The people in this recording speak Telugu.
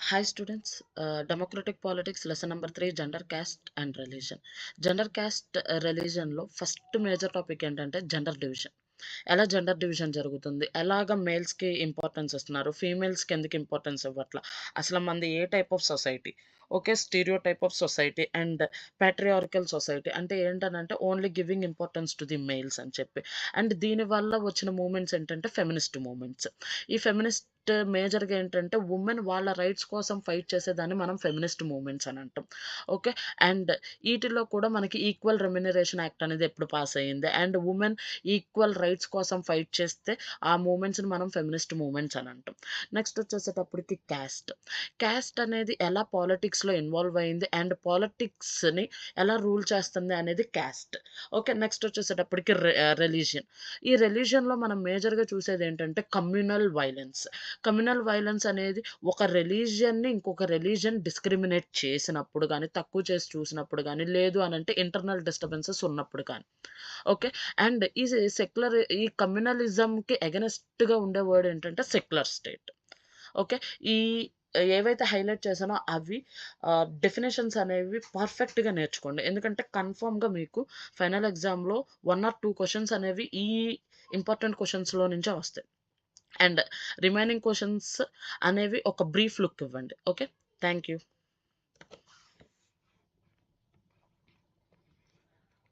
Hi students, Democratic Politics lesson number 3 Gender, Caste and Religion. Gender, Caste, Religionలో ఫస్ట్ మేజర్ టాపిక్ ఏంటంటే జెండర్ డివిజన్. ఎలా జెండర్ డివిజన్ జరుగుతుంది? ఎలాగ మేల్స్‌కి ఇంపార్టెన్స్ ఇస్తున్నారు? ఫీమేల్స్‌కి ఎందుకు ఇంపార్టెన్స్ ఇవ్వట్ల? అసలు మనది ఏ type of society? Okay. Stereotype of society and patriarchal society. అంటే ఏంటనంటే only giving importance to the males అని చెప్పి. అండ్ దీనివల్ల వచ్చిన మూవ్‌మెంట్స్ ఏంటంటే ఫెమినిస్ట్ మూవ్‌మెంట్స్. ఈ ఫెమినిస్ట్ మేజర్‌గా ఏంటంటే వుమెన్ వాళ్ళ రైట్స్ కోసం ఫైట్ చేసేదాన్ని మనం ఫెమినిస్ట్ మూవ్‌మెంట్స్ అని అంటాం. ఓకే. అండ్ ఈటిల్లో కూడా మనకి ఈక్వల్ రెమ్యునరేషన్ యాక్ట్ అనేది ఎప్పుడు పాస్ అయింది. అండ్ వుమెన్ ఈక్వల్ రైట్స్ కోసం ఫైట్ చేస్తే ఆ మూవ్‌మెంట్స్‌ని మనం ఫెమినిస్ట్ మూవ్‌మెంట్స్ అని అంటాం. నెక్స్ట్ వచ్చేసేటప్పటికి కాస్ట్. కాస్ట్ అనేది ఎలా పాలిటిక్స్‌లో ఇన్వాల్వ్ అయింది అండ్ పాలిటిక్స్‌ని ఎలా రూల్ చేస్తుంది అనేది కాస్ట్. ఓకే. నెక్స్ట్ వచ్చేసేటప్పటికి రిలీజియన్. ఈ రిలీజియన్‌లో మనం మేజర్‌గా చూసేదేంటంటే కమ్యూనల్ వైలెన్స్. కమ్యూనల్ వైలెన్స్ అనేది ఒక రిలీజియన్‌ని ఇంకొక రిలీజియన్ డిస్క్రిమినేట్ చేసినప్పుడు గాని, తక్కువ చేసి చూసినప్పుడు గాని, లేదు అనంటే ఇంటర్నల్ డిస్టర్బెన్సెస్ ఉన్నప్పుడు కానీ. ఓకే. అండ్ ఈ కమ్యూనలిజంకి అగైనెస్ట్‌గా ఉండే వర్డ్ ఏంటంటే సెక్యులర్ స్టేట్. ఓకే. ఈ ఏవైతే హైలైట్ చేశానో అవి డెఫినిషన్స్ అనేవి పర్ఫెక్ట్‌గా నేర్చుకోండి. ఎందుకంటే కన్ఫర్మ్‌గా మీకు ఫైనల్ ఎగ్జామ్‌లో 1 ఆర్ 2 క్వెషన్స్ అనేవి ఈ ఇంపార్టెంట్ క్వెషన్స్‌లో నుంచే వస్తాయి. అండ్ రిమైనింగ్ క్వెషన్స్ అనేవి ఒక బ్రీఫ్ లుక్ ఇవ్వండి. ఓకే. Thank you.